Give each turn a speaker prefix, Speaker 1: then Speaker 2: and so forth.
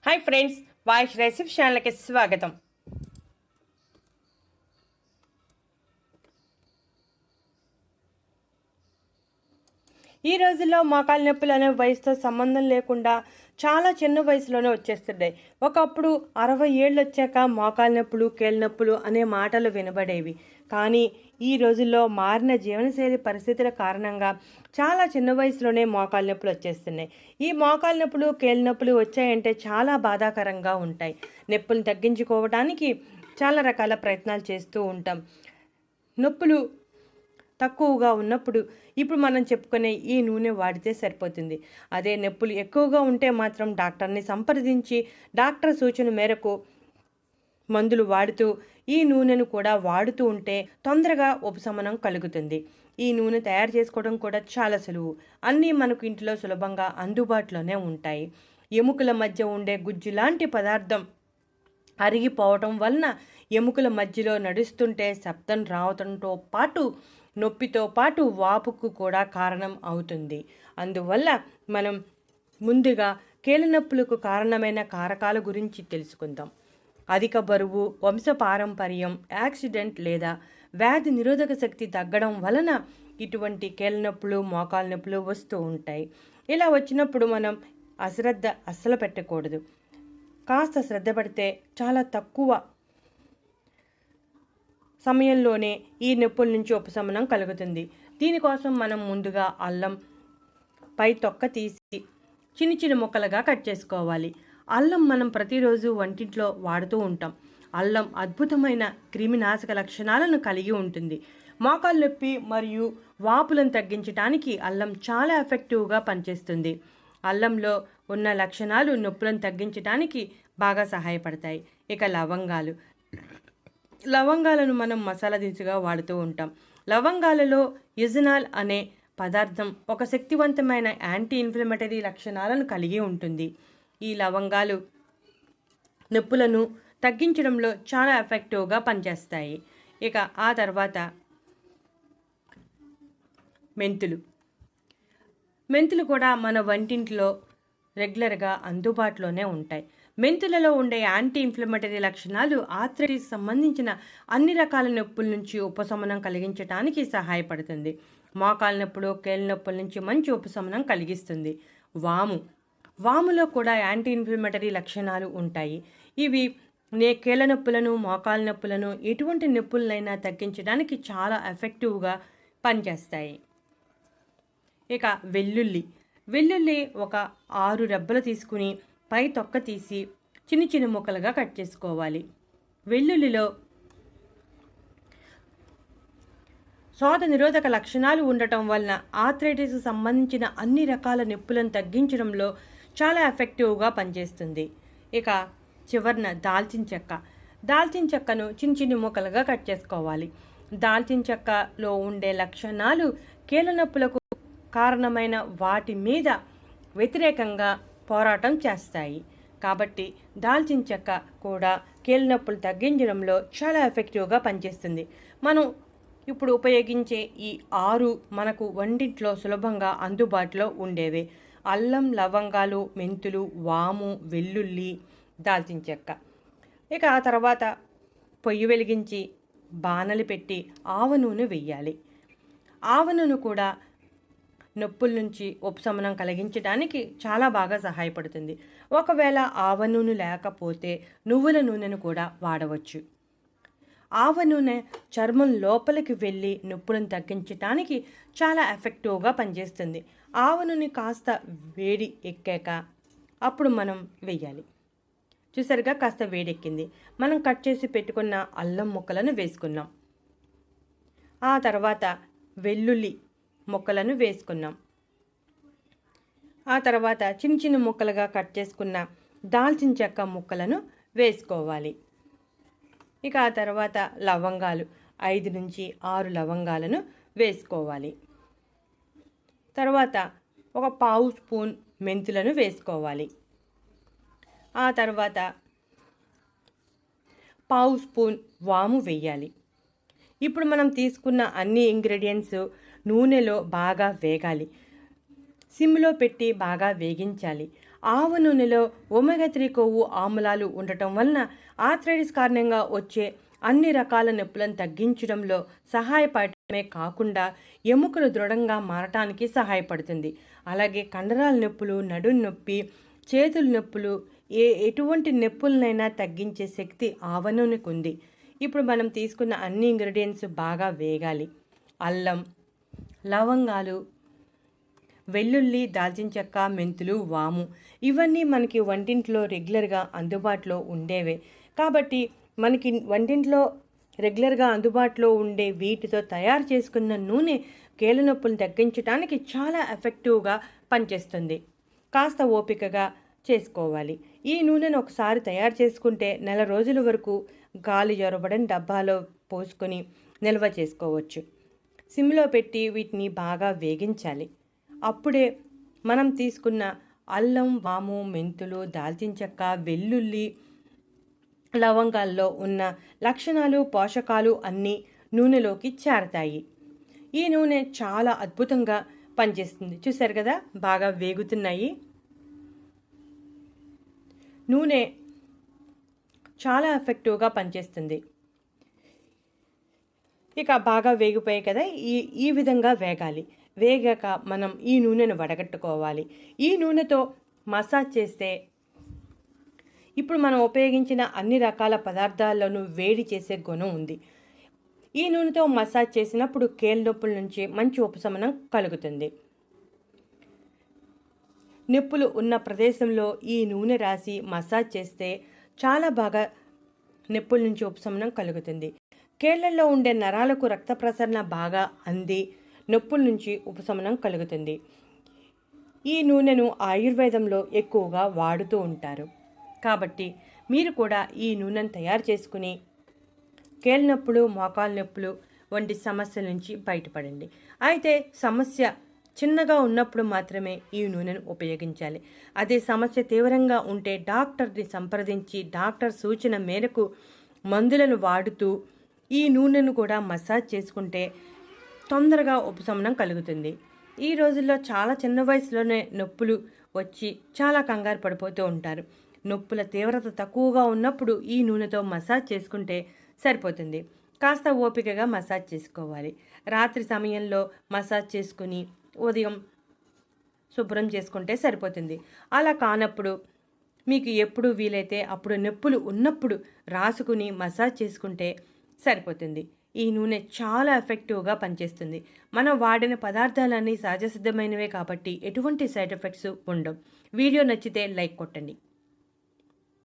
Speaker 1: Hi friends, వాయిష్ recipe ఛానల్కి స్వాగతం. ఈ రోజుల్లో మోకాలు నొప్పులు అనే వయసుతో సంబంధం లేకుండా చాలా చిన్న వయసులోనే వచ్చేస్తున్నాయి. ఒకప్పుడు 60 ఏళ్ళు వచ్చాక మోకాలు నొప్పులు, కీళ్ళ నొప్పులు అనే మాటలు వినబడేవి. కానీ ఈ రోజుల్లో మారిన జీవనశైలి పరిస్థితుల కారణంగా చాలా చిన్న వయసులోనే మోకాలు నొప్పులు వచ్చేస్తున్నాయి. ఈ మోకాలు నొప్పులు, కీళ్ళ నొప్పులు వచ్చాయంటే చాలా బాధాకరంగా ఉంటాయి. నొప్పులను తగ్గించుకోవడానికి చాలా రకాల ప్రయత్నాలు చేస్తూ ఉంటాం. నొప్పులు తక్కువగా ఉన్నప్పుడు ఇప్పుడు మనం చెప్పుకునే ఈ నూనె వాడితే సరిపోతుంది. అదే నొప్పులు ఎక్కువగా ఉంటే మాత్రం డాక్టర్ని సంప్రదించి డాక్టర్ సూచన మేరకు మందులు వాడుతూ ఈ నూనెను కూడా వాడుతూ ఉంటే తొందరగా ఉపశమనం కలుగుతుంది. ఈ నూనె తయారు చేసుకోవడం కూడా చాలా సులువు. అన్నీ మనకు ఇంట్లో సులభంగా అందుబాటులోనే ఉంటాయి. ఎముకల మధ్య ఉండే గుజ్జు లాంటి పదార్థం అరిగిపోవటం వలన ఎముకల మధ్యలో నడుస్తుంటే శబ్దం రావడంతో పాటు నొప్పితో పాటు వాపుకు కూడా కారణం అవుతుంది. అందువల్ల మనం ముందుగా కీళ్ళ నొప్పులకు కారణమైన కారకాల గురించి తెలుసుకుందాం. అధిక బరువు, వంశపారంపర్యం, యాక్సిడెంట్ లేదా వ్యాధి నిరోధక శక్తి తగ్గడం వలన ఇటువంటి కీళ్ళ నొప్పులు, మోకాలు నొప్పులు వస్తూ ఉంటాయి. ఇలా వచ్చినప్పుడు మనం అశ్రద్ధ అస్సలు పెట్టకూడదు. కాస్త శ్రద్ధ పడితే చాలా తక్కువ సమయంలోనే ఈ నొప్పుల నుంచి ఉపశమనం కలుగుతుంది. దీనికోసం మనం ముందుగా అల్లం పై తొక్క తీసి చిన్న చిన్న ముక్కలుగా కట్ చేసుకోవాలి. అల్లం మనం ప్రతిరోజు వంటింట్లో వాడుతూ ఉంటాం. అల్లం అద్భుతమైన క్రిమినాశక లక్షణాలను కలిగి ఉంటుంది. మోకాలు నొప్పి మరియు వాపులను తగ్గించడానికి అల్లం చాలా ఎఫెక్టివ్గా పనిచేస్తుంది. అల్లంలో ఉన్న లక్షణాలు నొప్పులను తగ్గించడానికి బాగా సహాయపడతాయి. ఇక లవంగాలను మనం మసాలా దినుసుగా వాడుతూ ఉంటాం. లవంగాలలో యుజనాల్ అనే పదార్థం ఒక శక్తివంతమైన యాంటీ ఇన్ఫ్లమేటరీ లక్షణాలను కలిగి ఉంటుంది. ఈ లవంగాలు నొప్పులను తగ్గించడంలో చాలా ఎఫెక్టివ్గా పనిచేస్తాయి. ఇక ఆ తర్వాత మెంతులు కూడా మన వంటింట్లో రెగ్యులర్గా అందుబాటులోనే ఉంటాయి. మెంతులలో ఉండే యాంటీ ఇన్ఫ్లమేటరీ లక్షణాలు ఆర్థరైటిస్ సంబంధించిన అన్ని రకాల నొప్పుల నుంచి ఉపశమనం కలిగించడానికి సహాయపడుతుంది. మోకాలు నొప్పులు, కీళ్ళ నొప్పుల నుంచి మంచి ఉపశమనం కలిగిస్తుంది. వాములో కూడా యాంటీ ఇన్ఫ్లమేటరీ లక్షణాలు ఉంటాయి. ఇవి కీళ్ళ నొప్పులను, మోకాలు నొప్పులను, ఎటువంటి నొప్పులనైనా తగ్గించడానికి చాలా ఎఫెక్టివ్గా పనిచేస్తాయి. ఇక వెల్లుల్లి ఒక 6 రెబ్బలు తీసుకుని పై తొక్క తీసి చిన్న చిన్న ముక్కలుగా కట్ చేసుకోవాలి. వెల్లుల్లిలో శోథ నిరోధక లక్షణాలు ఉండటం వలన ఆర్థరైటిస్ సంబంధించిన అన్ని రకాల నొప్పులను తగ్గించడంలో చాలా ఎఫెక్టివ్గా పనిచేస్తుంది. ఇక చివరన దాల్చిన చెక్కను చిన్న చిన్న ముక్కలుగా కట్ చేసుకోవాలి. దాల్చిన చెక్కలో ఉండే లక్షణాలు కీళ్ళ నొప్పులకు కారణమైన వాటి మీద వ్యతిరేకంగా పోరాటం చేస్తాయి. కాబట్టి దాల్చిన చెక్క కూడా కీళ్ళ నొప్పులు తగ్గించడంలో చాలా ఎఫెక్టివ్గా పనిచేస్తుంది. మనం ఇప్పుడు ఉపయోగించే ఈ 6 మనకు వంటింట్లో సులభంగా అందుబాటులో ఉండేవే: అల్లం, లవంగాలు, మెంతులు, వాము, వెల్లుల్లి, దాల్చిన చెక్క. ఇక ఆ తర్వాత పొయ్యి వెలిగించి బాణలి పెట్టి ఆవ నూనె వెయ్యాలి. ఆవ నూనె కూడా నొప్పుల నుంచి ఉపశమనం కలిగించడానికి చాలా బాగా సహాయపడుతుంది. ఒకవేళ ఆవ నూనె లేకపోతే నువ్వుల నూనెను కూడా వాడవచ్చు. ఆవ నూనె చర్మం లోపలికి వెళ్ళి నొప్పులను తగ్గించడానికి చాలా ఎఫెక్టివ్గా పనిచేస్తుంది. ఆవ నూనె కాస్త వేడి ఎక్కాక అప్పుడు మనం వెయ్యాలి. చూసారుగా, కాస్త వేడెక్కింది. మనం కట్ చేసి పెట్టుకున్న అల్లం ముక్కలను వేసుకున్నాం. ఆ తర్వాత వెల్లుల్లి ముక్కలను వేసుకున్నాం. ఆ తర్వాత చిన్న చిన్న ముక్కలుగా కట్ చేసుకున్న దాల్చిన చెక్క ముక్కలను వేసుకోవాలి. ఇక ఆ తర్వాత లవంగాలు 5 నుంచి 6 లవంగాలను వేసుకోవాలి. తర్వాత ఒక 1/2 స్పూన్ మెంతులను వేసుకోవాలి. ఆ తర్వాత 1/2 స్పూన్ వాము వేయాలి. ఇప్పుడు మనం తీసుకున్న అన్ని ఇంగ్రీడియంట్స్ నూనెలో బాగా వేగాలి. సిమ్లో పెట్టి బాగా వేగించాలి. ఆవ నూనెలో ఒమెగా 3 కొవ్వు ఆమ్లాలు ఉండటం వలన ఆర్థరైటిస్ కారణంగా వచ్చే అన్ని రకాల నొప్పులను తగ్గించడంలో సహాయపడటమే కాకుండా ఎముకలు దృఢంగా మారటానికి సహాయపడుతుంది. అలాగే కండరాల నొప్పులు, నడుం నొప్పి, చేతుల నొప్పులు, ఎటువంటి నొప్పులనైనా తగ్గించే శక్తి ఆవ నూనెకు ఉంది. ఇప్పుడు మనం తీసుకున్న అన్ని ఇంగ్రీడియంట్స్ బాగా వేగాలి. అల్లం, లవంగాలు, వెల్లుల్లి, దాల్చిన చెక్క, మెంతులు, వాము ఇవన్నీ మనకి వంటింట్లో రెగ్యులర్గా అందుబాటులో ఉండేవే. కాబట్టి మనకి వంటింట్లో రెగ్యులర్గా అందుబాటులో ఉండే వీటితో తయారు చేసుకున్న నూనె కీళ్ళ నొప్పులను తగ్గించడానికి చాలా ఎఫెక్టివ్గా పనిచేస్తుంది. కాస్త ఓపికగా చేసుకోవాలి. ఈ నూనెను ఒకసారి తయారు చేసుకుంటే నెల రోజుల వరకు గాలి జొరబడని డబ్బాలో పోసుకొని నిల్వ చేసుకోవచ్చు. సిమ్లో పెట్టి వీటిని బాగా వేగించాలి. అప్పుడే మనం తీసుకున్న అల్లం, వాము, మెంతులు, దాల్చిన చెక్క, వెల్లుల్లి, లవంగాల్లో ఉన్న లక్షణాలు, పోషకాలు అన్నీ నూనెలోకి చేరతాయి. ఈ నూనె చాలా అద్భుతంగా పనిచేస్తుంది. చూసారు కదా, బాగా వేగుతున్నాయి. నూనె చాలా ఎఫెక్టివ్గా పనిచేస్తుంది. ఇక బాగా వేగిపోయాయి కదా, ఈ విధంగా వేగాలి. వేగాక మనం ఈ నూనెను వడగట్టుకోవాలి. ఈ నూనెతో మసాజ్ చేస్తే ఇప్పుడు మనం ఉపయోగించిన అన్ని రకాల పదార్థాల్లోనూ వేడి చేసే గుణం ఉంది. ఈ నూనెతో మసాజ్ చేసినప్పుడు కీళ్ళ నొప్పుల నుంచి మంచి ఉపశమనం కలుగుతుంది. నొప్పులు ఉన్న ప్రదేశంలో ఈ నూనె రాసి మసాజ్ చేస్తే చాలా బాగా నొప్పుల నుంచి ఉపశమనం కలుగుతుంది. కీళ్లలో ఉండే నరాలకు రక్త ప్రసరణ బాగా అంది నొప్పుల నుంచి ఉపశమనం కలుగుతుంది. ఈ నూనెను ఆయుర్వేదంలో ఎక్కువగా వాడుతూ ఉంటారు. కాబట్టి మీరు కూడా ఈ నూనెను తయారు చేసుకుని కీళ్ళ నొప్పులు, మోకాలు నొప్పులు వంటి సమస్యల నుంచి బయటపడండి. అయితే సమస్య చిన్నగా ఉన్నప్పుడు మాత్రమే ఈ నూనెను ఉపయోగించాలి. అదే సమస్య తీవ్రంగా ఉంటే డాక్టర్ని సంప్రదించి డాక్టర్ సూచన మేరకు మందులను వాడుతూ ఈ నూనెను కూడా మసాజ్ చేసుకుంటే తొందరగా ఉపశమనం కలుగుతుంది. ఈ రోజుల్లో చాలా చిన్న వయసులోనే నొప్పులు వచ్చి చాలా కంగారు పడిపోతూ ఉంటారు. నొప్పుల తీవ్రత తక్కువగా ఉన్నప్పుడు ఈ నూనెతో మసాజ్ చేసుకుంటే సరిపోతుంది. కాస్త ఓపికగా మసాజ్ చేసుకోవాలి. రాత్రి సమయంలో మసాజ్ చేసుకుని ఉదయం శుభ్రం చేసుకుంటే సరిపోతుంది. అలా కానప్పుడు మీకు ఎప్పుడు వీలైతే అప్పుడు నొప్పులు ఉన్నప్పుడు రాసుకుని మసాజ్ చేసుకుంటే సరిపోతుంది. ఈ నూనె చాలా ఎఫెక్టివ్గా పనిచేస్తుంది. మనం వాడిన పదార్థాలన్నీ సహజసిద్ధమైనవే కాబట్టి ఎటువంటి సైడ్ ఎఫెక్ట్స్ ఉండవు. వీడియో నచ్చితే లైక్ కొట్టండి.